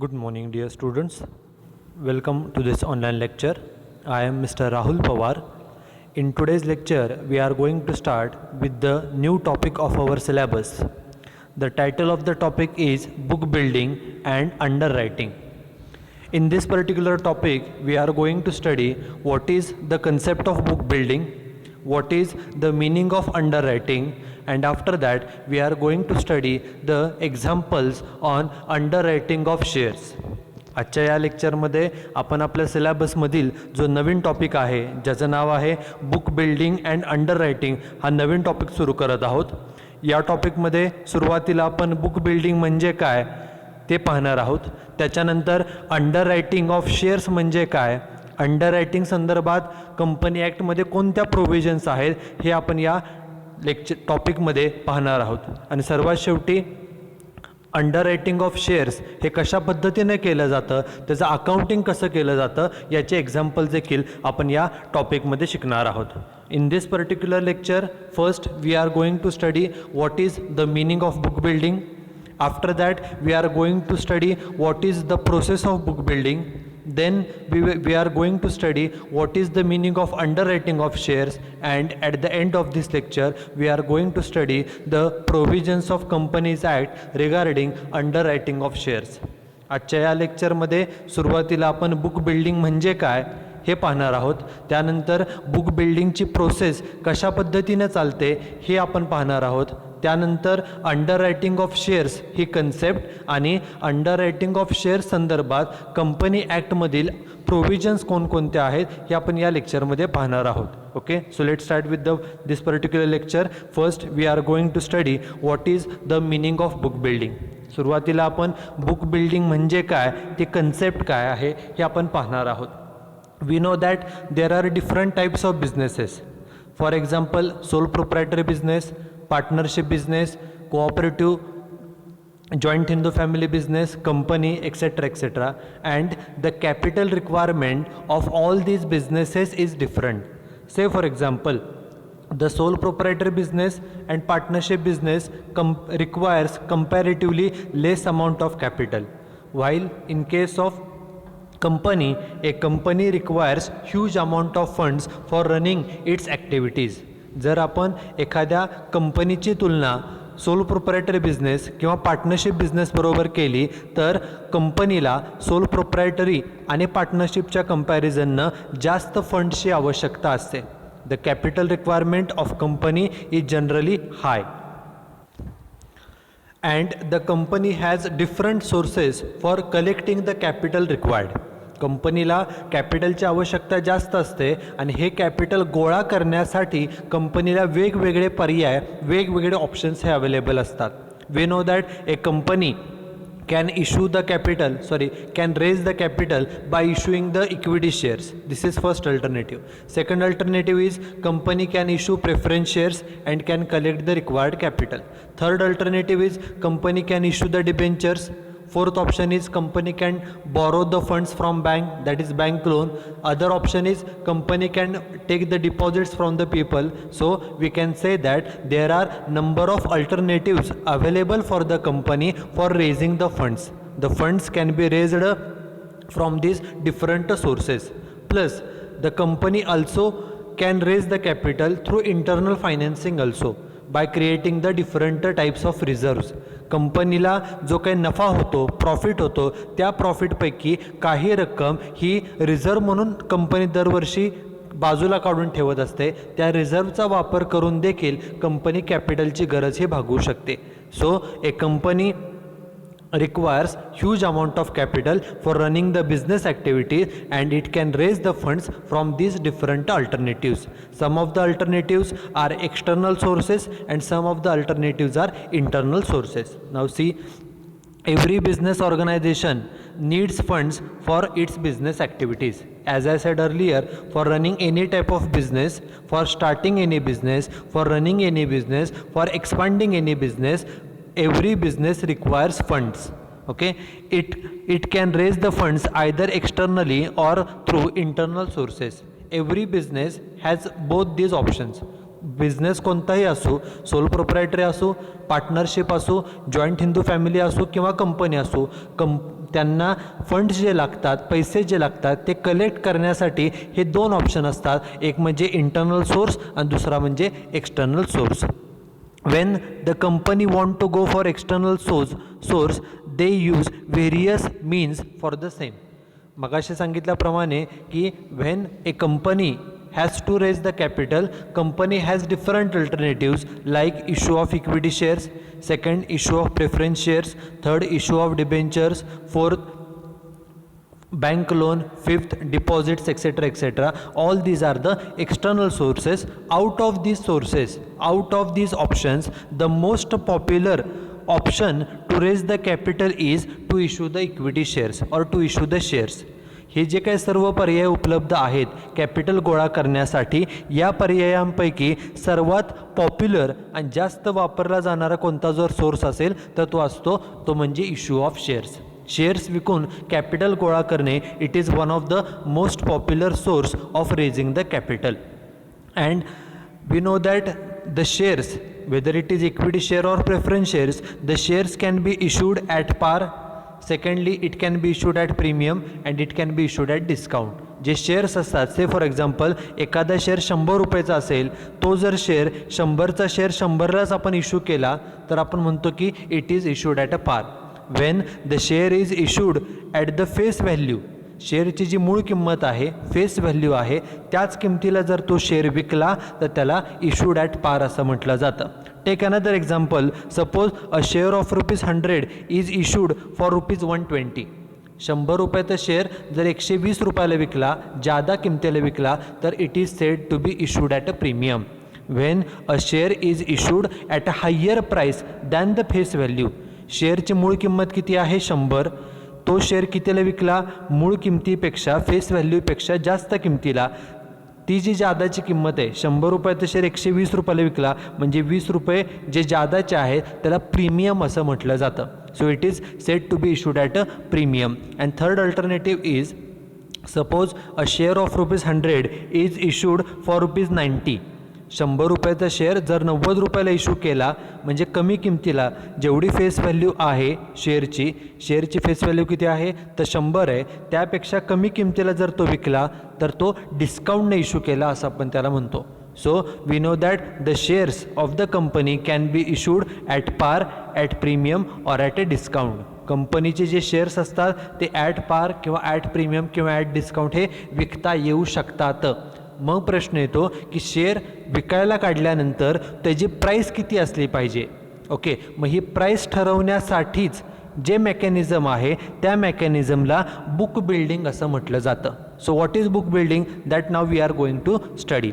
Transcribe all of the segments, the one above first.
Good morning, dear students. Welcome to this online lecture. I am Mr. Rahul Pawar. In today's lecture, we are going to start with the new topic of our syllabus. The title of the topic is Book Building and Underwriting. In this particular topic, we are going to study what is the concept of book building, what is the meaning of underwriting, and after that we are going to study the examples on underwriting of shares. आजच्या या लेक्चरमध्ये आपण आपल्या सिलेबसमधील जो नवीन topic आहे ज्याचं नाव आहे book building and underwriting हा नवीन टॉपिक सुरू करत आहोत. या टॉपिकमध्ये सुरुवातीला आपण बुक बिल्डिंग म्हणजे काय ते पाहणार आहोत. त्याच्यानंतर अंडररायटिंग ऑफ शेअर्स म्हणजे काय, अंडररायटिंग संदर्भात कंपनी ॲक्टमध्ये कोणत्या प्रोव्हिजन्स आहेत हे आपण या टॉपिकमध्ये पाहणार आहोत. आणि सर्वात शेवटी अंडररायटिंग ऑफ शेअर्स हे कशा पद्धतीने केलं जातं, त्याचं अकाउंटिंग कसं केलं जातं याचे एक्झाम्पल देखील आपण या टॉपिकमध्ये शिकणार आहोत. In this particular lecture, first we are going to study what is the meaning of book building. After that, we are going to study what is the process of book building. Then we are going to study what is the meaning of underwriting of shares, and at the end of this lecture we are going to study the provisions of Companies Act regarding underwriting of shares. आजच्या या लेक्चरमध्ये सुरुवातीला आपण book building म्हणजे काय हे पाहणार आहोत. त्यानंतर बुक बिल्डिंगची प्रोसेस कशा पद्धतीने चालते हे आपण पाहणार आहोत. त्यानंतर अंडररायटिंग ऑफ शेअर्स ही कन्सेप्ट आणि अंडररायटिंग ऑफ शेअर्स संदर्भात कंपनी ॲक्टमधील प्रोव्हिजन्स कोणकोणते आहेत हे आपण या लेक्चरमध्ये पाहणार आहोत. Okay, so let start with this particular lecture. First we are going to study what is the meaning of book building. सुरुवातीला आपण बुक बिल्डिंग म्हणजे काय, ते कन्सेप्ट काय आहे हे आपण पाहणार आहोत. We know that there are different types of businesses. For example, sole proprietary business, partnership business, cooperative, joint Hindu family business, company, etc. And the capital requirement of all these businesses is different. Say for example, the sole proprietary business and partnership business requires comparatively less amount of capital, while in case of a company requires huge amount of funds for running its activities. जर आपण एखाद्या कंपनीची तुलना soul proprietary business किंवा partnership business बरोबर केली तर कंपनीला सोल प्रोप्रायटरी आणि पार्टनरशिपच्या कंपॅरिझननं जास्त फंड्सची आवश्यकता असते. The capital requirement of company is generally high and the company has different sources for collecting the capital required. कंपनीला कॅपिटलची आवश्यकता जास्त असते आणि हे कॅपिटल गोळा करण्यासाठी कंपनीला वेगवेगळे पर्याय, वेगवेगळे ऑप्शन्स हे अवेलेबल असतात. We know that a company can raise the capital by issuing the equity shares. This is first alternative. Second alternative is company can issue preference shares and can collect the required capital. Third alternative is company can issue the debentures. Fourth option is company can borrow the funds from bank, that is bank loan. Other option is company can take the deposits from the people. So we can say that there are number of alternatives available for the company for raising the funds. The funds can be raised from these different sources. Plus the company also can raise the capital through internal financing also by creating the different types of reserves. कंपनीला जो काही नफा होतो, profit होतो, त्या प्रॉफिटपैकी काही रक्कम ही reserve म्हणून कंपनी दरवर्षी बाजूला काढून ठेवत असते. त्या रिझर्वचा वापर करून देखील कंपनी कॅपिटलची गरज ही भागवू शकते. So A company requires huge amount of capital for running the business activities and it can raise the funds from these different alternatives. Some of the alternatives are external sources and some of the alternatives are internal sources. Now see, every business organization needs funds for its business activities. As I said earlier, for running any type of business, for starting any business, for running any business, for expanding any business, every business requires funds. Okay, it can raise the funds either externally or through internal sources. Every business has both these options. Business कोणताही असो, soul proprietary असो, partnership असो, joint Hindu family असो किंवा company असो, त्यांना funds जे लागतात, पैसे जे लागतात ते कलेक्ट करण्यासाठी हे दोन ऑप्शन असतात. एक म्हणजे इंटरनल सोर्स आणि दुसरा म्हणजे external source. When the company want to go for external source they use various means for the same. मगाशी सांगितल्याप्रमाणे की when a company has to raise the capital, company has different alternatives like issue of equity shares, second issue of preference shares, third issue of debentures, fourth bank loan, fifth deposits, etc., etc. All these are the external sources. Out of these sources, out of these options, the most popular option to raise the capital is to issue the equity shares or to issue the shares. हे जे काही सर्व पर्याय उपलब्ध आहेत capital गोळा करण्यासाठी, या पर्यायांपैकी सर्वात पॉप्युलर आणि जास्त वापरला जाणारा कोणता जर सोर्स असेल तर तो असतो तो म्हणजे इश्यू ऑफ शेअर्स. शेअर्स विकून कॅपिटल गोळा करणे it is one of the most popular source of raising the capital. And we know that the shares, whether it is equity share or preference shares, the shares can be issued at par. Secondly, it can be issued at premium and it can be issued at discount. जे shares असतात, से for example एखादा share 100 रुपयाचा असेल, तो जर share 100चा share 100लाच आपण issue केला तर आपण म्हणतो की it is issued at a par. When the share is issued at the face value, शेअरची जी मूळ किंमत आहे, फेस व्हॅल्यू आहे, त्याच किमतीला जर तो शेअर विकला तर त्याला इश्यूड ॲट पार असं म्हटलं जातं. Take another example, suppose a share of ₹100 is issued for ₹120. 100 रुपयाचा शेअर जर 120 रुपयाला विकला, जादा किमतीला विकला, तर it is said to be issued at a premium. When a share is issued at a higher price than the face value, शेअरची मूळ किंमत किती आहे 100, तो शेअर कितीला विकला, मूळ किमतीपेक्षा फेस व्हॅल्यूपेक्षा जास्त किमतीला, ती जी जादाची किंमत आहे 100 रुपयाचं शेअर 120 रुपयाला विकला, म्हणजे 20 रुपये जे जादाचे आहेत त्याला प्रीमियम असं म्हटलं जातं. So it is said to be issued at a premium. And third alternative is, suppose a share of ₹100 is issued for ₹90. 100 रुपयाचा शेअर जर 90 रुपयाला इश्यू केला, म्हणजे कमी किमतीला, जेवढी फेस व्हॅल्यू आहे शेअरची फेस व्हॅल्यू किती आहे तर 100 आहे, त्यापेक्षा कमी किमतीला जर तो विकला तर तो डिस्काउंटने इश्यू केला असं आपण त्याला म्हणतो. So we know that the shares of the company can be issued at par, at premium or at a discount. कंपनीचे जे शेअर्स असतात ते ॲट पार किंवा ॲट प्रीमियम किंवा ॲट डिस्काउंट हे विकता येऊ शकतात. मग प्रश्न येतो की शेअर विकायला काढल्यानंतर त्याची प्राईस किती असली पाहिजे. ओके, मग ही प्राईस ठरवण्यासाठीच जे मेकॅनिझम आहे त्या मेकॅनिझमला बुक बिल्डिंग असं म्हटलं जातं. So what is book building, that नाव we are going to study.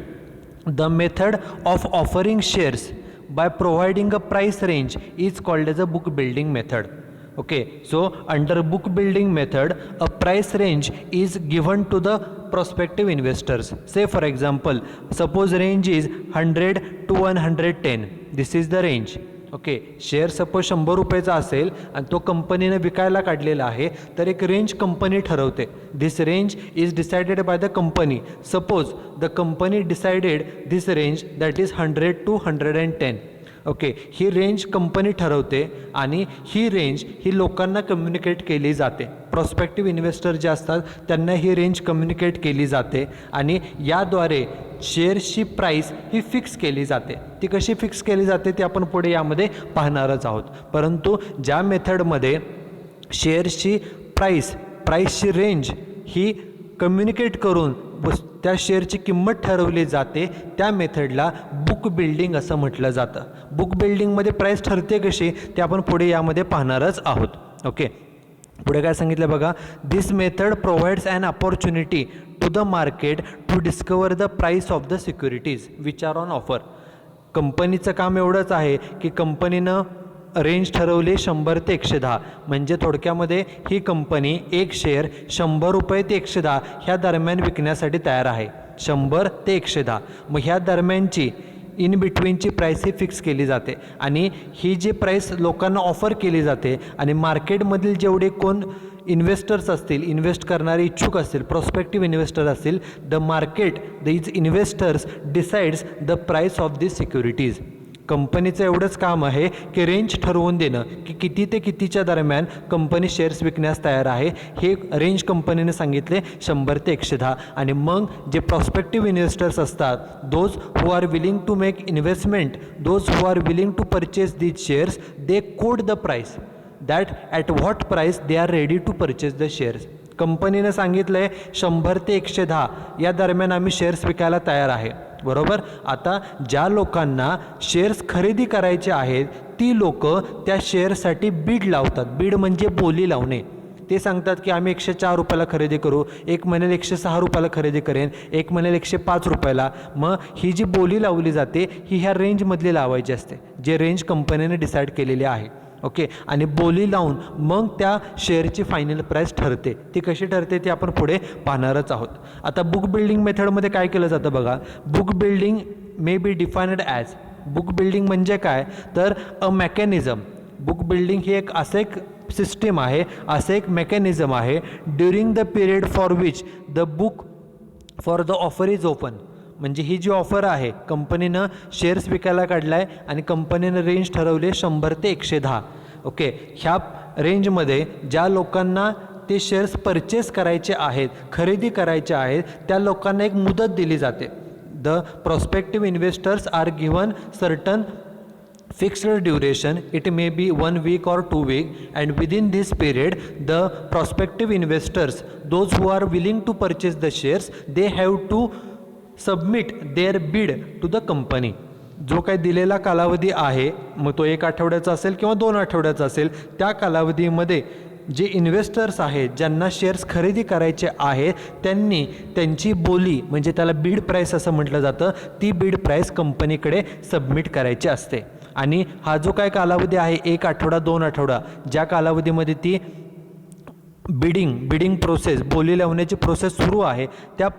The method of offering shares by providing a price range is called as a book building method. Okay, so under book building method a price range is given to the prospective investors. Say for example, suppose range is 100 to 110. This is the range. Okay, share suppose 100 रुपयाचा असेल आणि तो कंपनीने विकायला काढलेला आहे, तर एक रेंज कंपनी ठरवते. This range is decided by the company. Suppose the company decided this range that is 100 to 110. Okay, ही रेंज कंपनी ठरवते आणि ही रेंज ही लोकांना कम्युनिकेट केली जाते. प्रॉस्पेक्टिव्ह इन्व्हेस्टर जे असतात त्यांना ही रेंज कम्युनिकेट केली जाते आणि याद्वारे शेअर्सची प्राईस ही फिक्स केली जाते. ती कशी फिक्स केली जाते ते आपण पुढे यामध्ये पाहणारच आहोत. परंतु ज्या मेथडमध्ये शेअर्सची प्राईसची रेंज ही कम्युनिकेट करून त्या शेअरची किंमत ठरवली जाते, त्या मेथडला बुक बिल्डिंग असं म्हटलं जातं. बुक बिल्डिंगमध्ये प्राईस ठरते कशी ते आपण पुढे यामध्ये पाहणारच आहोत. ओके, पुढे काय सांगितलं बघा. This method provides an opportunity to the market to discover the price of the securities which are on offer. कंपनीचं काम एवढंच आहे की कंपनीनं रेंज ठरवली 100 ते 110, म्हणजे थोडक्यामध्ये ही कंपनी एक शेअर 100 रुपये ते 110 ह्या दरम्यान विकण्यासाठी तयार आहे. 100 ते 110, मग ह्या दरम्यानची इन बिटवीनची प्राईस ही फिक्स केली जाते आणि ही जी प्राईस लोकांना ऑफर केली जाते आणि मार्केटमधील जेवढे कोण इन्व्हेस्टर्स असतील, इन्व्हेस्ट करणारे इच्छुक असतील, प्रॉस्पेक्टिव्ह इन्व्हेस्टर असतील, the market these investors decides the price of this securities. कंपनीचं एवढंच काम आहे की रेंज ठरवून देणं की किती ते कितीच्या दरम्यान कंपनी शेअर्स विकण्यास तयार आहे. हे रेंज कंपनीने सांगितले 100 ते 110. आणि मग जे प्रॉस्पेक्टिव्ह इन्व्हेस्टर्स असतात, those who are willing to make investment, those who are willing to purchase these shares, they quote the price that at what price they are ready to purchase the shares. कंपनीनं सांगितलं आहे 100 ते 110 या दरम्यान आम्ही shares विकायला तयार आहे, बरोबर. आता ज्या लोकांना शेअर्स खरेदी करायचे आहेत ती लोक त्या शेअर्ससाठी बीड लावतात. बीड म्हणजे बोली लावणे. ते सांगतात की आम्ही 104 रुपयाला खरेदी करू, एक म्हणेल 106 रुपयाला खरेदी करेन, एक म्हणेल 105 रुपयाला. मग ही जी बोली लावली जाते ही ह्या रेंजमधली लावायची असते, जे रेंज कंपनीने डिसाईड केलेली आहे. ओके. आणि बोली लावून मग त्या शेअरची फायनल प्राईस ठरते. ती कशी ठरते ती आपण पुढे पाहणारच आहोत. आता बुक बिल्डिंग मेथडमध्ये काय केलं जातं बघा. Book building may be defined as, book building म्हणजे काय तर अ मेकॅनिझम. बुक बिल्डिंग ही असं एक सिस्टीम आहे, असं एक मेकॅनिझम आहे during the period for which the book for the offer is open. म्हणजे ही जी ऑफर आहे, कंपनीनं शेअर्स विकायला काढला आहे आणि कंपनीनं रेंज ठरवली 100 ते 110. ओके. ह्या रेंजमध्ये ज्या लोकांना ते शेअर्स परचेस करायचे आहेत, खरेदी करायचे आहेत, त्या लोकांना एक मुदत दिली जाते. The prospective investors are given certain fixed duration, it may be 1 week or 2 weeks, and within this period the prospective investors, those who are willing to purchase the shares, they have to submit their bid to the company. जो काही दिलेला कालावधी आहे, मग तो 1 आठवड्याचा असेल किंवा 2 आठवड्याचा असेल, त्या कालावधीमध्ये जे इन्व्हेस्टर्स आहेत ज्यांना शेअर्स खरेदी करायचे आहेत त्यांनी त्यांची बोली म्हणजे त्याला बीड प्राईस असं म्हटलं जातं, ती बीड प्राईस कंपनीकडे सबमिट करायची असते. आणि हा जो काय कालावधी आहे 1 आठवडा 2 आठवडा, ज्या कालावधीमध्ये ती बिडिंग प्रोसेस, बोली लावण्याची प्रोसेस सुरू आहे, त्या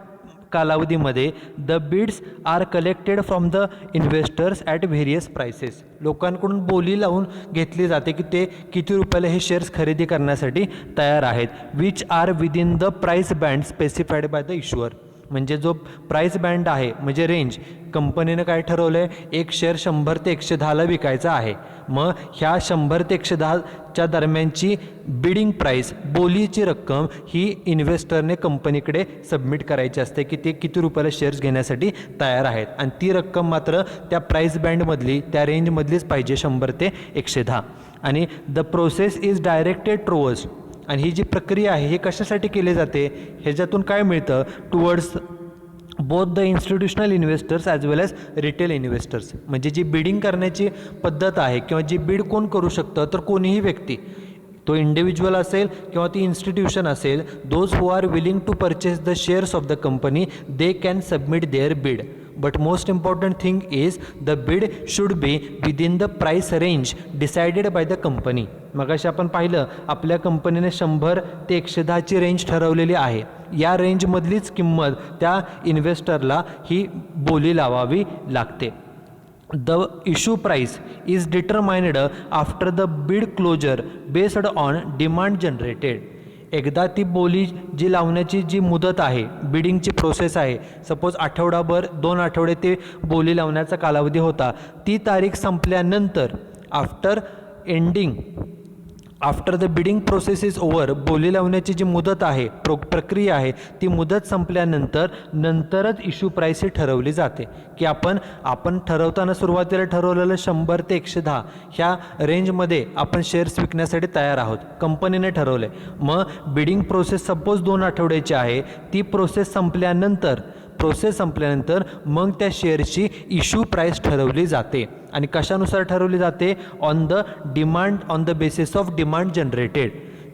कालावधीमध्ये the bids are collected from the investors at various prices. लोकांकडून बोली लावून घेतली जाते की ते किती रुपयाला हे शेअर्स खरेदी करण्यासाठी तयार आहेत. Which are within the price band specified by the issuer. म्हणजे जो प्राईस बँड आहे म्हणजे रेंज, कंपनीनं काय ठरवलं आहे, एक शेअर 100 ते 110ला विकायचा आहे. मग ह्या 100 ते 110च्या दरम्यानची बिडिंग प्राईस, बोलीची रक्कम ही इन्व्हेस्टरने कंपनीकडे सबमिट करायची असते की ते किती रुपयाला शेअर्स घेण्यासाठी तयार आहेत. आणि ती रक्कम मात्र त्या प्राईस बँडमधली, त्या रेंजमधलीच पाहिजे 100 ते 110. आणि the process is directed towards. आणि ही जी प्रक्रिया आहे ही कशासाठी केली जाते, ह्याच्यातून काय मिळतं, towards both the institutional investors as well as retail investors. म्हणजे जी बिडिंग करण्याची पद्धत आहे किंवा जी बीड कोण करू शकतं तर कोणीही व्यक्ती, तो इंडिव्हिज्युअल असेल किंवा ती इन्स्टिट्यूशन असेल, those who are willing to purchase the shares of the company they can submit their bid. But most important thing is the bid should be within the price range decided by the company. मगाशी आपण पाहिलं आपल्या कंपनीने 100 ते 110ची range ठरवलेली आहे. या रेंजमधलीच किंमत त्या इन्व्हेस्टरला ही बोली लावावी लागते. The issue price is determined after the bid closure based on demand generated. एकदा ती बोली जी लावण्याची जी मुदत आहे, बिडिंगची प्रोसेस आहे, सपोज आठवडाभर 2 आठवडे ते बोली लावण्याचा कालावधी होता, ती तारीख संपल्यानंतर after the bidding process is over, बोली लावण्याची जी मुदत आहे, प्रक्रिया आहे, ती मुदत संपल्यानंतरच इश्यू प्राईस ही ठरवली जाते. की आपण ठरवताना सुरुवातीला ठरवलेलं 100 ते 110 ह्या रेंजमध्ये आपण शेअर्स विकण्यासाठी तयार आहोत, कंपनीने ठरवले. मग बिडिंग प्रोसेस सपोज 2 आठवड्याची आहे, ती प्रोसेस संपल्यानंतर मग त्या शेअरची इश्यू प्राईस ठरवली जाते. आणि कशानुसार ठरवली जाते, on the basis of demand generated.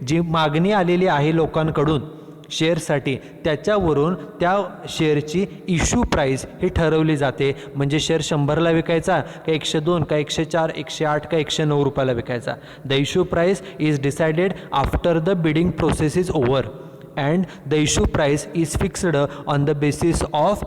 जी मागणी आलेली आहे लोकांकडून शेअरसाठी, त्याच्यावरून त्या शेअरची इश्यू प्राईस ही ठरवली जाते. म्हणजे शेअर 100ला विकायचा का 102 का 104 108 का 109 रुपयाला विकायचा. The issue price is decided after the bidding process is over and the issue price is fixed on the basis of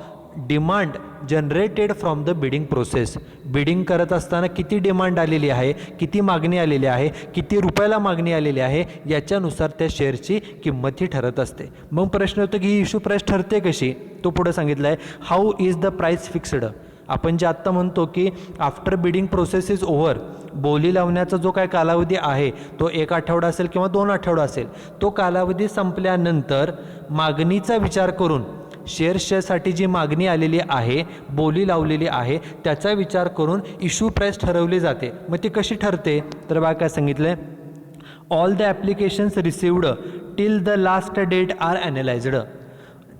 demand generated from the bidding process. Bidding करत असताना किती डिमांड आलेली आहे, किती मागणी आलेली आहे, किती रुपयाला मागणी आलेली आहे, याच्यानुसार त्या शेअरची किंमत ही ठरत असते. मग प्रश्न होतो की ही इश्यू प्राईस ठरते कशी, तो पुढे सांगितलं आहे how is the price fixed. आपण जे आत्ता म्हणतो की after bidding process is over, बोली लावण्याचा जो काय कालावधी आहे तो 1 आठवडा असेल किंवा 2 आठवडा असेल, तो कालावधी संपल्यानंतर मागणीचा विचार करून शेअर्ससाठी जी मागणी आलेली आहे, बोली लावलेली आहे, त्याचा विचार करून इश्यू प्राईस ठरवली जाते. मग ती कशी ठरते तर बघा काय सांगितलं आहे, all the applications received till the last date are analysed.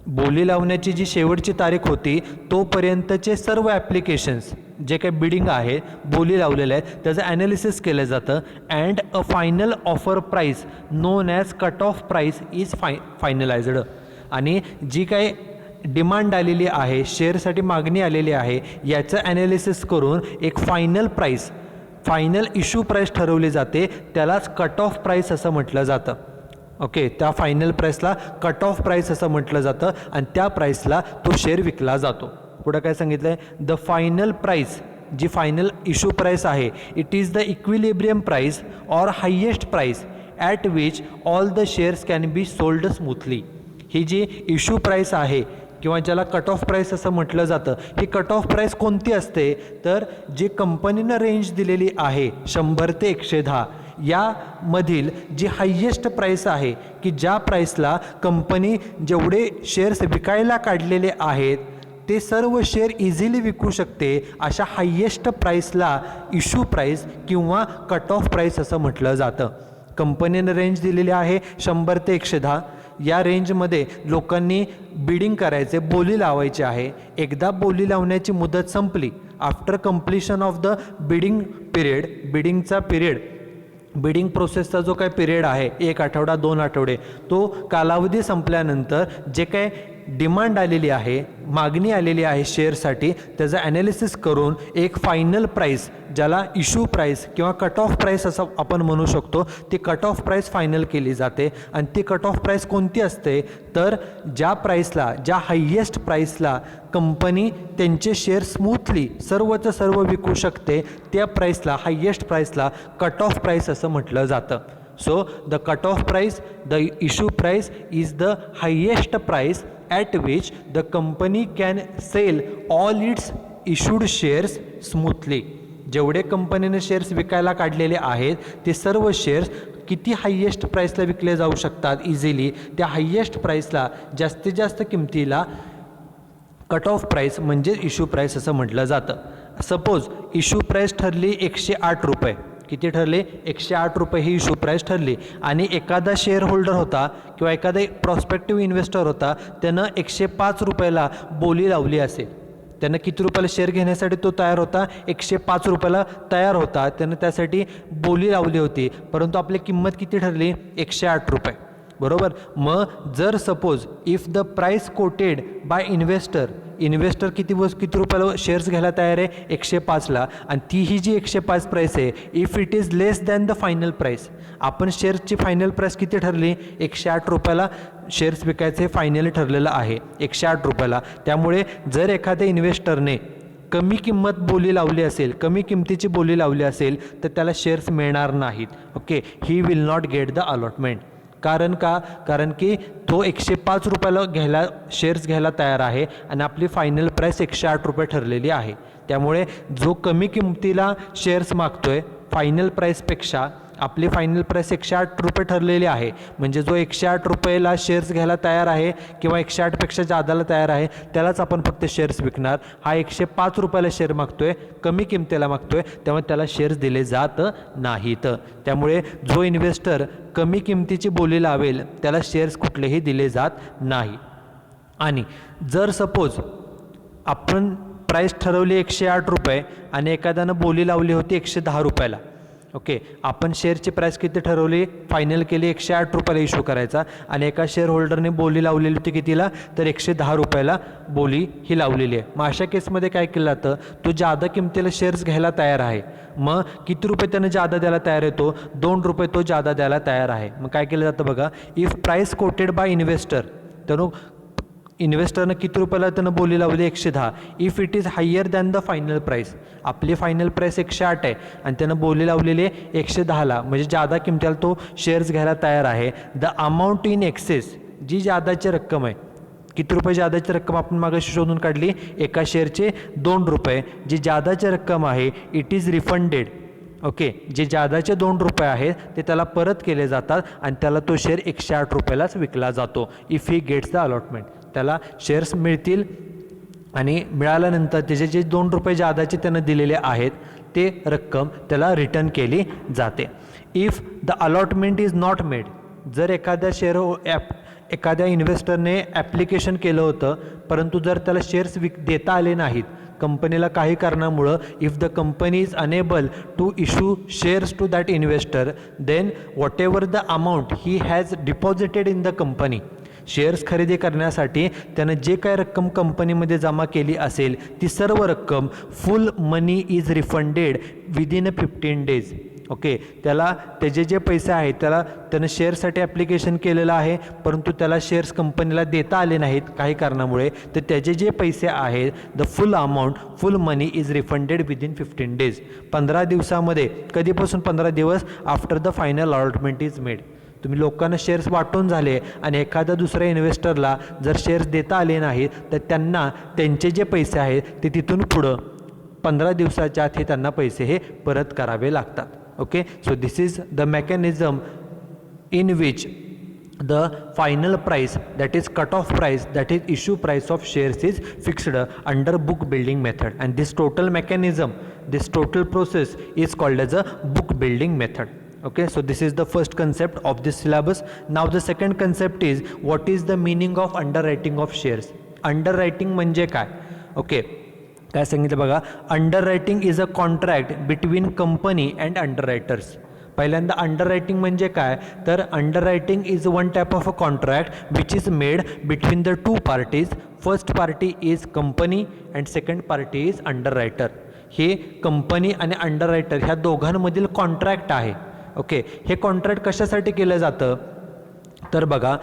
बोली लावण्याची जी शेवटची तारीख होती तोपर्यंतचे सर्व ॲप्लिकेशन्स जे काही बिडिंग आहे, बोली लावलेलं आहे, त्याचं ॲनालिसिस केलं जातं. And a final offer price known as cut off price is finalised. आणि जी काही डिमांड आलेली आहे, शेअरसाठी मागणी आलेली आहे, याचं ॲनालिसिस करून एक final price, final issue price ठरवली जाते. त्यालाच कट ऑफ प्राईस असं म्हटलं जातं. ओके, त्या फायनल प्राईसला कट ऑफ प्राईस असं म्हटलं जातं आणि त्या प्राईसला तो शेअर विकला जातो. पुढं काय सांगितलं आहे, द फायनल प्राईस, जी फायनल इश्यू प्राईस आहे, it is the equilibrium price or highest price at which all the shares can be sold smoothly. ही जी इश्यू प्राईस आहे किंवा ज्याला कट ऑफ प्राईस असं म्हटलं जातं, ही कट ऑफ प्राईस कोणती असते तर जी कंपनीनं रेंज दिलेली आहे 100 ते 110, यामधील जी हायेस्ट प्राईस आहे की ज्या प्राईसला कंपनी जेवढे शेअर्स विकायला काढलेले आहेत ते सर्व शेअर इझिली विकू शकते, अशा हायेस्ट प्राईसला इश्यू प्राईस किंवा कट ऑफ प्राईस असं म्हटलं जातं. कंपनीनं रेंज दिलेली आहे 100 ते 110. या रेंजमध्ये लोकांनी बिडिंग करायचे, बोली लावायची आहे. एकदा बोली लावण्याची मुदत संपली, after completion of the bidding period, बिडिंगचा पिरियड, बिडिंग प्रोसेसचा जो काय पिरियड आहे 1 आठवडा 2 आठवडे, तो कालावधी संपल्यानंतर जे काय डिमांड आलेली आहे, मागणी आलेली आहे शेअरसाठी, त्याचं ॲनालिसिस करून एक फायनल प्राईस, ज्याला इश्यू प्राईस किंवा कट ऑफ प्राईस असं आपण म्हणू शकतो, ती कट ऑफ प्राईस फायनल केली जाते. आणि ती कट ऑफ प्राईस कोणती असते तर ज्या प्राईसला, ज्या हायेस्ट प्राईसला कंपनी त्यांचे शेअर स्मूथली सर्वचं सर्व विकू शकते, त्या प्राईसला, हायेस्ट प्राईसला कट ऑफ प्राईस असं म्हटलं जातं. So the cut off price, the issue price is the highest price at which the company can sell all its issued shares smoothly. जेवढे कंपनीने शेअर्स विकायला काढलेले आहेत ते सर्व शेअर्स किती हायेस्ट प्राईसला विकले जाऊ शकतात इझिली, त्या हायेस्ट प्राईसला, जास्तीत जास्त किमतीला कट ऑफ प्राईस म्हणजे इश्यू प्राईस असं म्हटलं जातं. सपोज इश्यू प्राईस ठरली 108 रुपये, किती ठरले 108 रुपये ही इश्यू प्राईस ठरली, आणि एखादा शेअर होल्डर होता किंवा एखादा प्रॉस्पेक्टिव्ह इन्व्हेस्टर होता, त्यानं 105 रुपयाला बोली लावली असेल. त्यानं किती रुपयाला शेअर घेण्यासाठी तो तयार होता, 105 रुपयाला तयार होता, त्यानं त्यासाठी बोली लावली होती, परंतु आपली किंमत किती ठरली 108 रुपये, बरोबर. मग जर suppose if the price quoted by investor किती रुपयाला शेअर्स घ्यायला तयार आहे 105ला, आणि ती ही जी 105 प्राईस आहे, if it is less than the final price, आपण शेअर्सची फायनल प्राईस किती ठरली 108 रुपयाला शेअर्स विकायचे फायनली ठरलेलं आहे 108 रुपयाला. त्यामुळे जर एखाद्या इन्व्हेस्टरने कमी किंमत बोली लावली असेल, कमी किमतीची बोली लावली असेल, तर त्याला शेअर्स मिळणार नाहीत. Okay, he will not get the allotment. कारण का, कारण की तो 105 रुपयाला शेअर्स घ्यायला तयार आहे आणि आपली फायनल प्राईस 108 रुपये ठरलेली आहे. त्यामुळे जो कमी किमतीला शेअर्स मागतोय फायनल प्राईसपेक्षा, आपली फायनल प्राईस 108 रुपये ठरलेली आहे, म्हणजे जो 108 रुपयाला शेअर्स घ्यायला तयार आहे किंवा 108पेक्षा जादाला तयार आहे, त्यालाच आपण फक्त शेअर्स विकणार. हा 105 रुपयाला शेअर मागतोय, कमी किमतीला मागतोय, त्यामुळे त्याला शेअर्स दिले जात नाहीत. त्यामुळे जो इन्व्हेस्टर कमी किमतीची बोली लावेल त्याला शेअर्स कुठलेही दिले जात नाही. आणि जर सपोज आपण प्राईस ठरवली 108 रुपये आणि एखाद्यानं बोली लावली होती 110 रुपयाला, ओके, आपण शेअरची प्राईस किती ठरवली, फायनल केली 108 रुपयाला इश्यू करायचा, आणि एका शेअर होल्डरने बोली लावलेली होती कितीला तर 110 रुपयाला बोली ही लावलेली आहे. मग अशा केसमध्ये काय केलं जातं, तो जादा किमतीला शेअर्स घ्यायला तयार आहे, मग किती रुपये त्यानं जादा द्यायला तयार येतो, 2 रुपये तो जादा द्यायला तयार आहे. मग काय केलं जातं बघा, if price quoted by investor, तर इन्व्हेस्टरनं किती रुपयाला त्यानं बोली लावली 110, if it is higher than the final price, आपली फायनल प्राईस 108 आहे आणि त्यानं बोली लावलेली आहे 110ला, म्हणजे जादा किमतीला तो शेअर्स घ्यायला तयार आहे. द अमाऊंट इन एक्सेस, जी जादाची रक्कम आहे किती रुपये जादाची रक्कम आपण मागाशी शोधून काढली, एका शेअरचे 2 रुपये. जी जादाची रक्कम आहे इट इज रिफंडेड. ओके, जे जादाचे 2 रुपये आहेत ते त्याला परत केले जातात आणि त्याला तो शेअर 108 रुपयालाच विकला जातो. If he gets the allotment, त्याला शेअर्स मिळतील आणि मिळाल्यानंतर त्याचे जे 2 रुपये जादाचे त्यानं दिलेले आहेत ते रक्कम त्याला रिटर्न केली जाते. If the allotment is not made, जर एखाद्या इन्व्हेस्टरने ॲप्लिकेशन केलं होतं परंतु जर त्याला शेअर्स देता आले नाहीत कंपनीला काही कारणामुळं, if the company is unable to issue shares to that investor, then whatever the amount he has deposited in the company, shares खरेदी करण्यासाठी त्यानं जे काय रक्कम कंपनीमध्ये जमा केली असेल ती सर्व रक्कम फुल मनी is refunded within 15 days. Okay, त्याला त्याचे जे पैसे आहेत त्यानं शेअरसाठी ॲप्लिकेशन केलेलं आहे परंतु त्याला शेअर्स कंपनीला देता आले नाहीत काही कारणामुळे, तर त्याचे जे पैसे आहेत the full amount full money is refunded within 15 days. 15 दिवसामध्ये, कधीपासून 15 दिवस, after the final allotment is made. तुम्ही लोकांना शेअर्स वाटून झाले आणि एखाद्या दुसऱ्या इन्व्हेस्टरला जर शेअर्स देता आले नाहीत तर त्यांना त्यांचे जे पैसे आहेत ते तिथून पुढं 15 दिवसाच्या आत हे त्यांना पैसे हे परत करावे लागतात. Okay, so this is the mechanism in which the final price, that is cut off price, that is issue price of shares is fixed under book building method, and this total mechanism, this total process is called as a book building method. Okay, so this is the first concept of this syllabus. Now the second concept is what is the meaning of underwriting of shares. Underwriting म्हणजे काय? Okay, काय सांगितलं बघा, underwriting is a contract between company and underwriters. पहिल्यांदा underwriting म्हणजे काय, तर underwriting is one type of a contract which is made between the 2 parties. First party is company and second party is underwriter. हे company आणि अंडररायटर ह्या दोघांमधील contract आहे. Okay, हे कॉन्ट्रॅक्ट कशासाठी केलं जातं, तर बघा,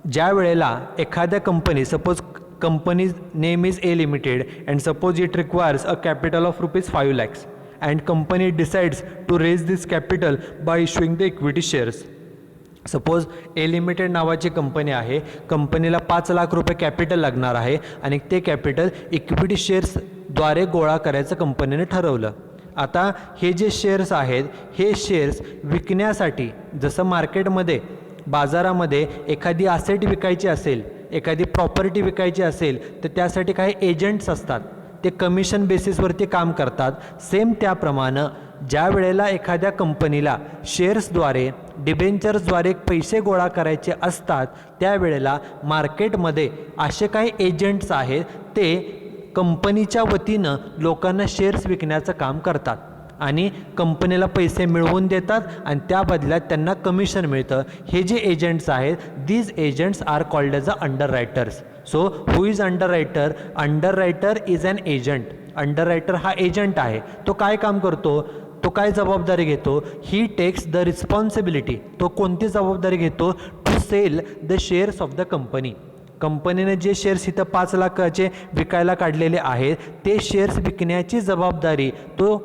ज्या वेळेला एखाद्या company, suppose company's name is A Limited and suppose it requires a capital of ₹5 lakhs and company decides to raise this capital by issuing the equity shares. Suppose A limited नावाची company आहे, कंपनीला 5 लाख रुपये capital लागणार आहे आणि ते capital equity शेअर्सद्वारे गोळा करायचं कंपनीने ठरवलं. आता हे जे शेअर्स आहेत हे शेअर्स विकण्यासाठी, जसं मार्केटमध्ये बाजारामध्ये एखादी ॲसेट विकायची असेल, एखादी प्रॉपर्टी विकायची असेल तर त्यासाठी काही एजंट्स असतात, ते कमिशन बेसिसवरती काम करतात. सेम त्याप्रमाणे ज्या वेळेला एखाद्या कंपनीला शेअर्सद्वारे, डिबेंचर्सद्वारे पैसे गोळा करायचे असतात त्यावेळेला मार्केटमध्ये असे काही एजंट्स आहेत, ते कंपनीच्या वतीनं लोकांना शेअर्स विकण्याचं काम करतात आणि कंपनीला पैसे मिळवून देतात आणि त्या बदल्यात त्यांना कमिशन मिळतं. हे जे एजंट्स आहेत, these agents are called as a underwriters. So who is underwriter? Underwriter is an agent. Underwriter हा एजंट आहे. तो काय काम करतो, तो काय जबाबदारी घेतो? He takes the responsibility. तो कोणती जबाबदारी घेतो? To sell the shares of the company. कंपनीने जे शेअर्स इथं 5 लाखाचे विकायला काढलेले आहेत ते शेअर्स विकण्याची जबाबदारी तो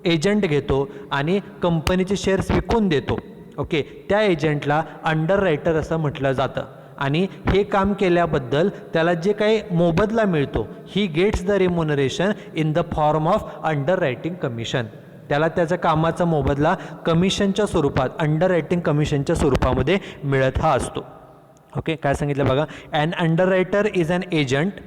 एजंट घेतो आणि कंपनीचे शेअर्स विकून देतो. ओके, त्या एजंटला अंडररायटर असं म्हटलं जातं आणि हे काम केल्याबद्दल त्याला जे काही मोबदला मिळतो, he gets the remuneration in the form of underwriting commission. त्याला त्याचा कामाचा मोबदला कमिशनच्या स्वरूपात, अंडररायटिंग कमिशनच्या स्वरूपामध्ये मिळत हा असतो. ओके, काय सांगितलं बघा, an underwriter is an agent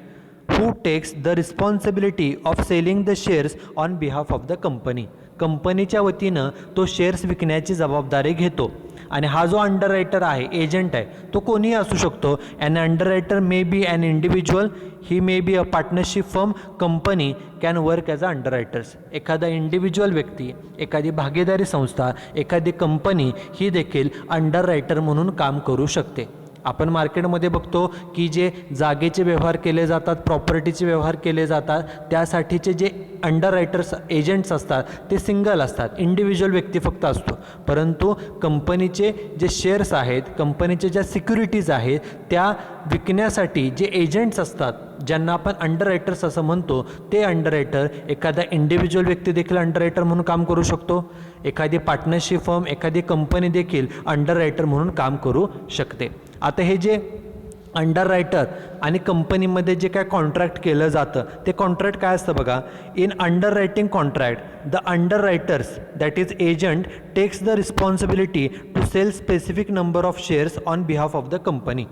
who takes the responsibility of selling the shares on behalf of the company. कंपनीच्या वतीनं तो शेअर्स विकण्याची जबाबदारी घेतो आणि हा जो अंडररायटर आहे, एजंट आहे, तो कोणीही असू शकतो. An underwriter may be an individual, he may be a partnership firm, company can work as a underwriters. एखादा इंडिव्हिज्युअल व्यक्ती, एखादी भागीदारी संस्था, एखादी कंपनी ही देखील अंडररायटर म्हणून काम करू शकते. आपण मार्केटमध्ये बघतो की जे जागेचे व्यवहार केले जातात, प्रॉपर्टीचे व्यवहार केले जातात, त्यासाठीचे जे अंडररायटर्स एजंट्स असतात ते सिंगल असतात, इंडिव्हिज्युअल व्यक्ती फक्त असतो. परंतु कंपनीचे जे शेअर्स आहेत, कंपनीचे ज्या सिक्युरिटीज आहेत त्या विकण्यासाठी जे एजंट्स असतात, ज्यांना आपण अंडररायटर्स असं म्हणतो, ते अंडररायटर एखादा इंडिव्हिज्युअल व्यक्ती देखील अंडररायटर म्हणून काम करू शकतो. एखादी पार्टनरशिप फर्म, एखादी कंपनी देखील अंडररायटर म्हणून काम करू शकते. आता हे जे अंडर रायटर आणि कंपनीमध्ये जे काय कॉन्ट्रॅक्ट केलं जातं ते कॉन्ट्रॅक्ट काय असतं बघा. In underwriting contract the underwriters that is agent takes the responsibility to sell specific number of shares on behalf of the company.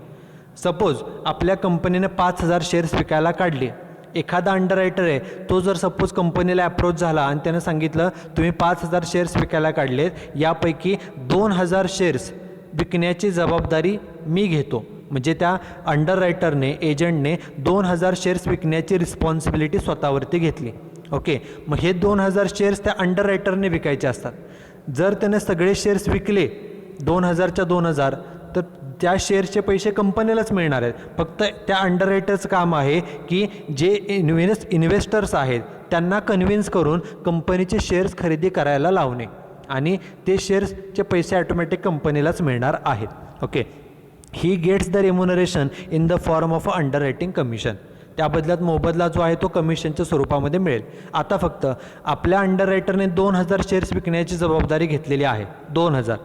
Suppose आपल्या कंपनीने 5,000 शेअर्स विकायला काढले. एखादा अंडर रायटर आहे तो जर सपोज कंपनीला अप्रोच झाला आणि त्यानं सांगितलं तुम्ही 5,000 शेअर्स विकायला काढलेत, यापैकी 2,000 शेअर्स विकण्याची जबाबदारी मी घेतो. म्हणजे त्या अंडर रायटरने एजंटने 2,000 शेअर्स विकण्याची रिस्पॉन्सिबिलिटी स्वतःवरती घेतली. ओके, मग हे 2,000 शेअर्स त्या अंडर रायटरने विकायचे असतात. जर त्याने सगळे शेअर्स विकले 2,000च्या 2,000 तर त्या शेअर्सचे पैसे कंपनीलाच मिळणार आहेत. फक्त त्या अंडर रायटरचं काम आहे की जे इन्व्हेस्टर्स आहेत त्यांना कन्व्हिन्स करून कंपनीचे शेअर्स खरेदी करायला लावणे आणि ते शेअर्सचे पैसे ॲटोमॅटिक कंपनीलाच मिळणार आहेत. Okay, he gets the remuneration in the form of a under writing commission. त्या बदल्यात मोबदला जो आहे तो कमिशनच्या स्वरूपामध्ये मिळेल. आता फक्त आपल्या अंडर रायटरने 2,000 शेअर्स विकण्याची जबाबदारी घेतलेली आहे. 2,000.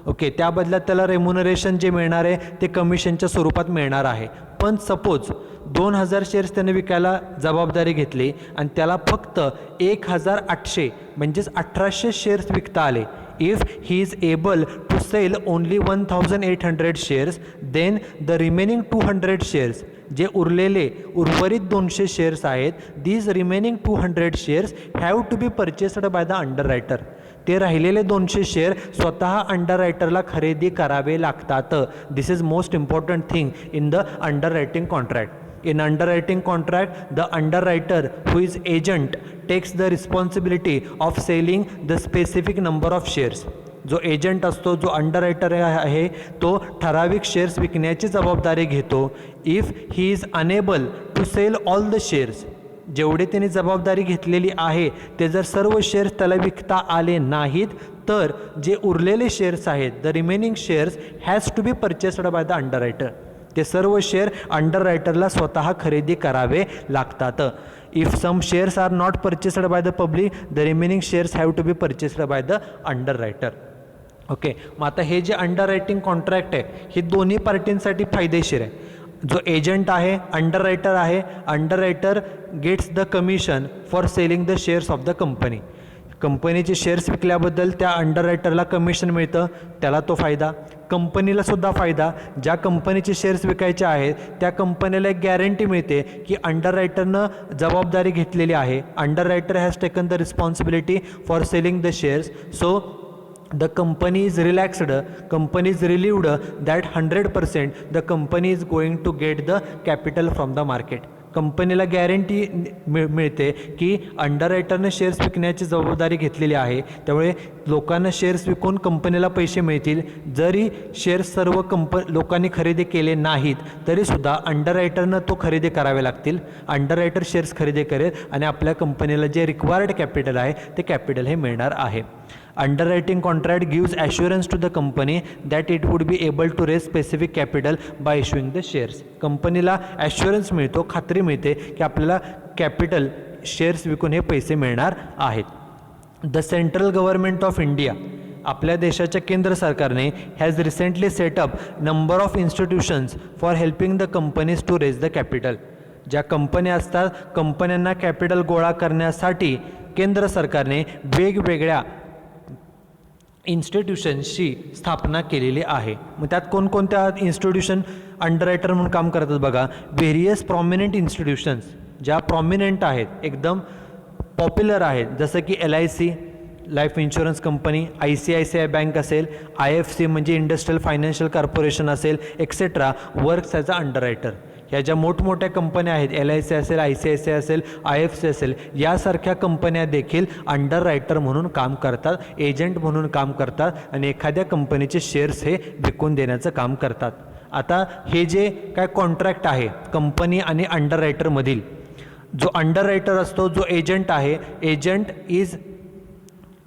ओके, त्या बदल्यात त्याला रेम्युनरेशन जे मिळणार आहे ते कमिशनच्या स्वरूपात मिळणार आहे. पण सपोज 2,000 शेअर्स त्याने विकायला जबाबदारी घेतली आणि त्याला फक्त 1,800 म्हणजेच 1,800 शेअर्स विकता आले. If he is able to sell only 1,800 shares, then the remaining 200 shares, जे उर्वरित 200 शेअर्स आहेत, these remaining 200 shares have to be purchased by the underwriter. ते राहिलेले 200 शेअर स्वतः अंडर रायटरला खरेदी करावे लागतात. This is most important thing in the underwriting contract. In underwriting contract, the underwriter who is agent takes the responsibility of selling the specific number of shares. जो agent असतो, जो अंडररायटर आहे, तो ठराविक शेअर्स विकण्याची जबाबदारी घेतो. If he is unable to sell all the shares, जेवढे त्यांनी जबाबदारी घेतलेली आहे ते जर सर्व शेअर्स त्याला विकता आले नाहीत तर जे उरलेले शेअर्स आहेत, the remaining shares has to be purchased by the underwriter. ते सर्व शेअर अंडर रायटरला स्वतः खरेदी करावे लागतात. If some shares are not purchased by the public, the remaining shares have to be purchased by the underwriter. Okay, मग आता हे जे अंडर रायटिंग कॉन्ट्रॅक्ट आहे हे दोन्ही पार्टींसाठी फायदेशीर आहे. जो एजंट आहे, अंडर रायटर आहे, underwriter gets the commission for selling the shares of the company. कंपनीचे शेअर्स विकल्याबद्दल त्या अंडर रायटरला कमिशन मिळतं, त्याला तो फायदा. कंपनीला सुद्धा फायदा. ज्या कंपनीचे शेअर्स विकायचे आहेत त्या कंपनीला एक गॅरंटी मिळते की अंडर रायटरनं जबाबदारी घेतलेली आहे. Under writer has taken the responsibility for selling the shares. So the company is relaxed, company is relieved that 100% the company is going to get the capital from the market. कंपनीला guarantee मिळते की under रायटरने shares विकण्याची जबाबदारी घेतलेली आहे, त्यामुळे लोकांना shares विकून कंपनीला पैसे मिळतील. जरी शेअर्स सर्व लोकांनी खरेदी केले नाहीत तरीसुद्धा अंडर रायटरनं तो खरेदी करावे लागतील. अंडर रायटर शेअर्स खरेदी करेल आणि आपल्या कंपनीला जे रिक्वायर्ड कॅपिटल आहे ते कॅपिटल हे मिळणार आहे. Underwriting contract gives assurance to the company that it would be able to raise specific capital by issuing the shares. कंपनीला ॲश्युरन्स मिळतो, खात्री मिळते की आपल्याला कॅपिटल शेअर्स विकून हे पैसे मिळणार आहेत. The central government of India, आपल्या देशाच्या केंद्र सरकारने has recently set up number of institutions for helping the companies to raise the capital. ज्या कंपन्या असतात, कंपन्यांना कॅपिटल गोळा करण्यासाठी केंद्र सरकारने वेगवेगळ्या इन्स्टिट्यूशन्सची स्थापना केलेली आहे. मग त्यात कोणकोणत्या इन्स्टिट्यूशन अंडररायटर म्हणून काम करतात बघा. व्हेरियस प्रॉमिनंट इन्स्टिट्यूशन्स, ज्या प्रॉमिनंट आहेत, एकदम पॉप्युलर आहेत, जसं की LIC life insurance company, ICICI bank असेल, IFC म्हणजे इंडस्ट्रियल फायनान्शियल कॉर्पोरेशन असेल, एक्सेट्रा, वर्क्स ॲज अ अंडररायटर. ह्या ज्या मोठमोठ्या कंपन्या आहेत, LIC असेल, ICICI असेल, IFC असेल, यासारख्या कंपन्या देखील अंडर रायटर म्हणून काम करतात, एजंट म्हणून काम करतात आणि एखाद्या कंपनीचे शेअर्स हे विकून देण्याचं काम करतात. आता हे जे काय कॉन्ट्रॅक्ट आहे कंपनी आणि अंडर रायटरमधील, जो अंडर रायटर असतो, जो एजंट आहे,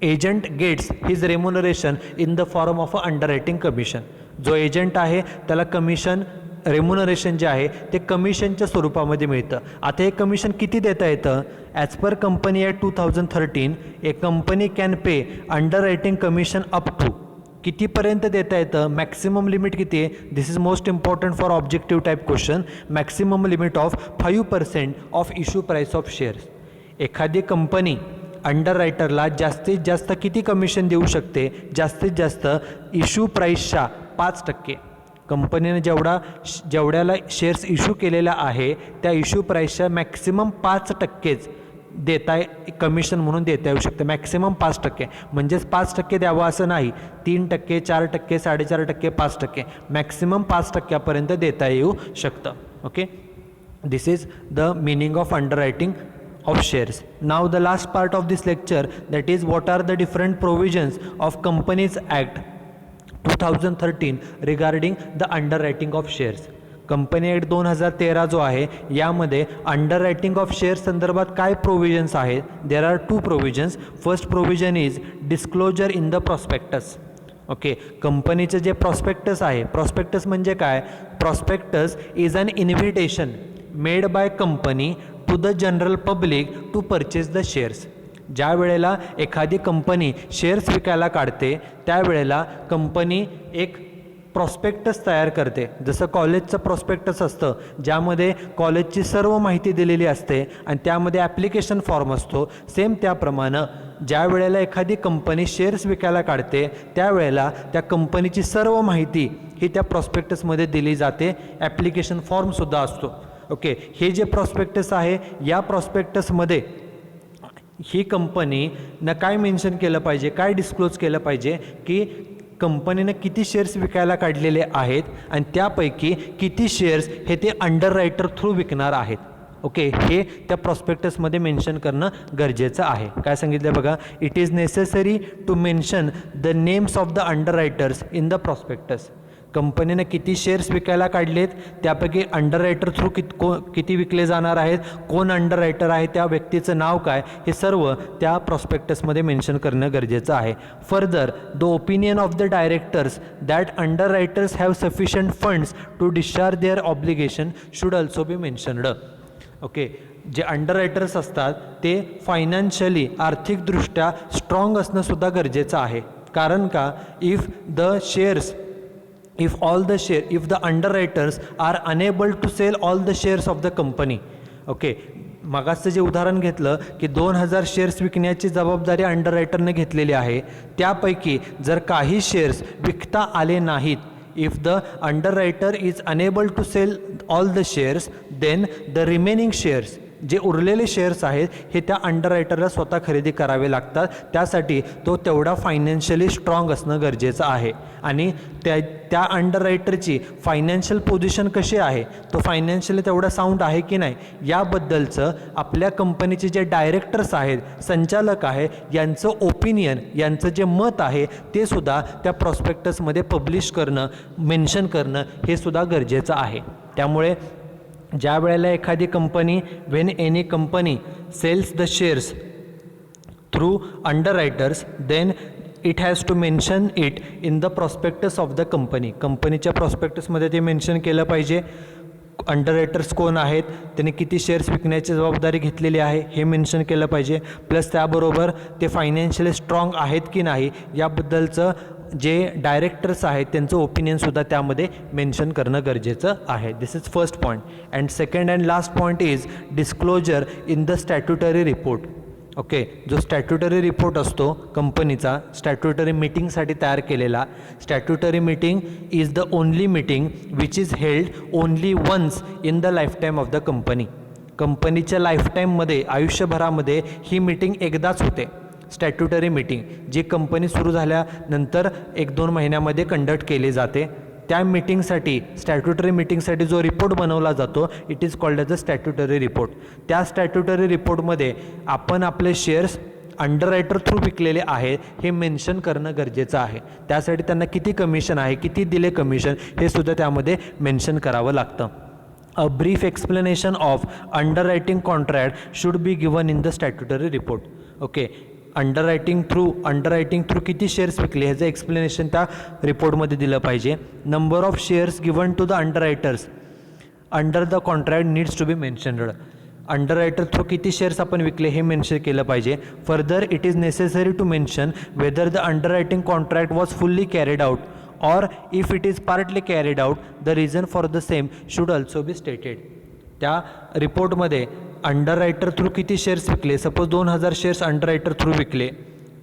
agent gets his remuneration in the form of a underwriting commission. जो एजंट आहे त्याला कमिशन, रेम्युनरेशन जे आहे ते कमिशनच्या स्वरूपामध्ये मिळतं. आता हे कमिशन किती देता येतं? As per company act 2013 a company can pay underwriting commission up to कितीपर्यंत देता येतं, मॅक्सिमम लिमिट किती आहे, this is most important for objective type question. Maximum limit of 5% of issue price of shares. एखादी company अंडररायटरला जास्तीत जास्त किती कमिशन देऊ शकते, जास्तीत जास्त इश्यू प्राईसच्या 5%. कंपनीने जेवढ्याला शेअर्स इश्यू केलेला आहे त्या इश्यू प्राईसच्या मॅक्सिमम 5%च कमिशन म्हणून देता येऊ शकते. मॅक्सिमम 5%, म्हणजेच 5% द्यावं असं नाही, 3%, 4%, 4.5%, 5%, मॅक्सिमम 5%पर्यंत देता येऊ शकतं. Okay, this is the meaning of underwriting of shares. Now the last part of this lecture, that is what are the different provisions of Companies Act 2013 regarding the underwriting of shares. Company act 2013 जो आहे यामध्ये underwriting of shares संदर्भात काय provisions आहेत. There are 2 provisions. First provision is disclosure in the prospectus. Okay, कंपनीचं जे prospectus आहे, prospectus म्हणजे काय, prospectus is an invitation made by company to the general public to purchase the shares. ज्या वेळेला एखादी कंपनी शेअर्स विकायला काढते त्यावेळेला कंपनी एक प्रॉस्पेक्टस तयार करते. जसं कॉलेजचं प्रॉस्पेक्टस असतं ज्यामध्ये कॉलेजची सर्व माहिती दिलेली असते आणि त्यामध्ये ॲप्लिकेशन फॉर्म असतो, सेम त्याप्रमाणे ज्या वेळेला एखादी कंपनी शेअर्स विकायला काढते त्यावेळेला त्या कंपनीची सर्व माहिती ही त्या प्रॉस्पेक्टसमध्ये दिली जाते. ॲप्लिकेशन फॉर्मसुद्धा असतो. ओके, हे जे प्रॉस्पेक्टस आहे या प्रॉस्पेक्टसमध्ये ही कंपनीनं काय मेन्शन केलं पाहिजे, काय डिस्क्लोज केलं पाहिजे की कंपनीनं किती शेअर्स विकायला काढलेले आहेत आणि त्यापैकी किती शेअर्स हे ते अंडररायटर थ्रू विकणार आहेत. ओके, हे त्या प्रॉस्पेक्टसमध्ये मेन्शन करणं गरजेचं आहे. काय सांगितलं बघा, it is necessary to mention the names of the underwriters in the prospectus. कंपनीनं किती शेअर्स विकायला काढलेत, त्यापैकी अंडररायटर थ्रू किती विकले जाणार आहेत, कोण अंडररायटर आहे, त्या व्यक्तीचं नाव काय, हे सर्व त्या प्रॉस्पेक्टसमध्ये मेन्शन करणं गरजेचं आहे. Further, the opinion of the directors that underwriters have sufficient funds to discharge their obligation should also be mentioned. Okay, जे अंडररायटर्स असतात ते फायनान्शियली आर्थिकदृष्ट्या स्ट्रॉंग असणंसुद्धा गरजेचं आहे. कारण का, if the underwriters are unable to sell all the shares of the company. Okay, मागासचं जे उदाहरण घेतलं की 2000 शेअर्स विकण्याची जबाबदारी अंडररायटरने घेतलेली आहे, त्यापैकी जर काही शेअर्स विकता आले नाहीत, if the underwriter is unable to sell all the shares, then the remaining shares, जे उरलेले शेअर्स आहेत हे त्या अंडररायटरला स्वतः खरेदी करावे लागतात. त्यासाठी तो तेवढा फायनान्शियली स्ट्रॉंग असणं गरजेचं आहे. आणि त्या अंडररायटरची फायनान्शियल पोझिशन कशी आहे, तो फायनान्शियली तेवढा साऊंड आहे की नाही, याबद्दलचं आपल्या कंपनीचे जे डायरेक्टर्स आहेत, संचालक आहे, यांचं ओपिनियन, यांचं जे मत आहे ते सुद्धा त्या प्रॉस्पेक्टसमध्ये पब्लिश करणं, मेन्शन करणं हे सुद्धा गरजेचं आहे. त्यामुळे ज्या वेळेला एखादी company, when any company sells the shares through underwriters, then it has to mention it in the prospectus of the company. कंपनीच्या प्रॉस्पेक्टसमध्ये ते मेन्शन केलं पाहिजे. अंडररायटर्स कोण आहेत, त्यांनी किती शेअर्स विकण्याची जबाबदारी घेतलेली आहे हे मेन्शन केलं पाहिजे. प्लस त्याबरोबर ते फायनान्शियली स्ट्रॉंग आहेत की नाही याबद्दलचं जे डायरेक्टर्स आहेत त्यांचं ओपिनियनसुद्धा त्यामध्ये मेन्शन करणं गरजेचं आहे. This is first point. And second and last point is disclosure in the statutory report. Okay, जो स्टॅट्युटरी रिपोर्ट असतो कंपनीचा, स्टॅट्युटरी मीटिंगसाठी तयार केलेला, statutory meeting is the only meeting which is held only once in the lifetime of the company. कंपनीच्या लाईफटाईममध्ये, आयुष्यभरामध्ये ही meeting एकदाच होते. स्टॅट्युटरी मीटिंग जी कंपनी सुरू झाल्यानंतर 1-2 महिन्यामध्ये कंडक्ट केली जाते. त्या मीटिंगसाठी, स्टॅट्युटरी मीटिंगसाठी जो रिपोर्ट बनवला जातो, it is called as a statutory report. त्या स्टॅट्युटरी रिपोर्टमध्ये आपण आपले शेअर्स अंडररायटर थ्रू विकलेले आहेत हे मेन्शन करणं गरजेचं आहे. त्यासाठी त्यांना किती कमिशन आहे, किती दिले कमिशन, हे सुद्धा त्यामध्ये मेन्शन करावं लागतं. A brief explanation of underwriting contract should be given in the statutory report. Okay, underwriting through किती शेअर्स विकले ह्याचं एक्सप्लेनेशन त्या रिपोर्टमध्ये दिलं पाहिजे. Number of shares given to the underwriters under the contract needs to be mentioned. Underwriter through किती shares आपण विकले हे मेन्शन केलं पाहिजे. Further it is necessary to mention whether the underwriting contract was fully carried out or if it is partly carried out, the reason for the same should also be stated. त्या रिपोर्टमध्ये अंडररायटर through किती shares विकले, suppose 2000 shares अंडररायटर through विकले,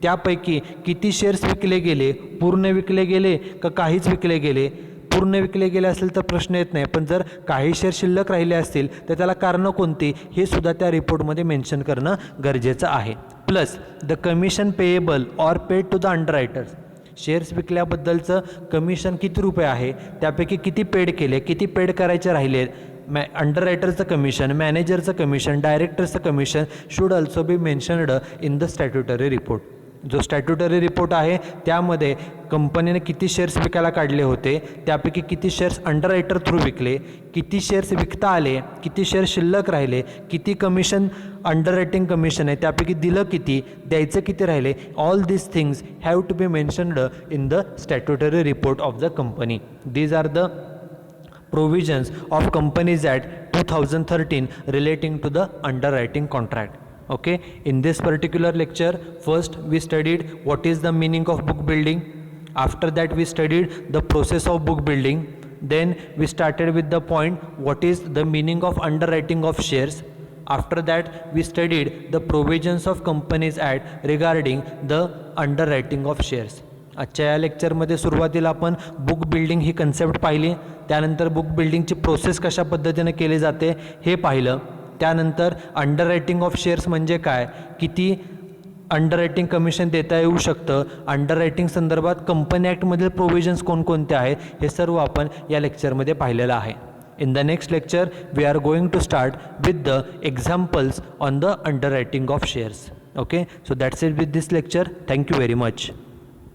त्यापैकी किती shares विकले गेले, पूर्ण विकले गेले का काहीच विकले गेले. पूर्ण विकले गेले असेल तर प्रश्न येत नाही, पण जर काही शेअर शिल्लक राहिले असतील तर त्याला कारणं कोणती हे सुद्धा त्या रिपोर्टमध्ये मेन्शन करणं गरजेचं आहे. Plus the commission payable or paid to the underwriters, shares विकल्याबद्दलचं कमिशन किती रुपये आहे, त्यापैकी किती पेड केले, किती पेड करायचे राहिले. अंडररायटरचं कमिशन, मॅनेजरचं कमिशन, डायरेक्टरचं commission should also be mentioned in the statutory report. जो स्टॅट्युटरी रिपोर्ट आहे त्यामध्ये कंपनीने किती शेअर्स विकायला काढले होते, त्यापैकी किती शेअर्स अंडररायटर थ्रू विकले, किती शेअर्स विकता आले, किती शेअर्स शिल्लक राहिले, किती कमिशन अंडररायटिंग कमिशन आहे त्यापैकी दिलं किती, द्यायचं किती राहिले. All this things have to be mentioned in the statutory report of the company. These are the provisions of Companies Act 2013 relating to the underwriting contract. Okay, in this particular lecture, first we studied what is the meaning of book building. After that we studied the process of book building. Then we started with the point what is the meaning of underwriting of shares. After that we studied the provisions of Companies Act regarding the underwriting of shares. आजच्या या लेक्चरमध्ये सुरुवातीला आपण book building ही concept पाहिली, त्यानंतर book बिल्डिंगची process कशा पद्धतीने केली जाते हे पाहिलं. त्यानंतर अंडररायटिंग ऑफ शेअर्स म्हणजे काय, किती अंडररायटिंग कमिशन देता येऊ शकतं, अंडररायटिंग संदर्भात कंपनी ॲक्टमधील प्रोव्हिजन्स कोणकोणते आहेत हे सर्व आपण या लेक्चरमध्ये पाहिलेलं आहे. In the next lecture, we are going to start with the examples on the underwriting of shares. Okay, so that's it with this lecture. Thank you very much.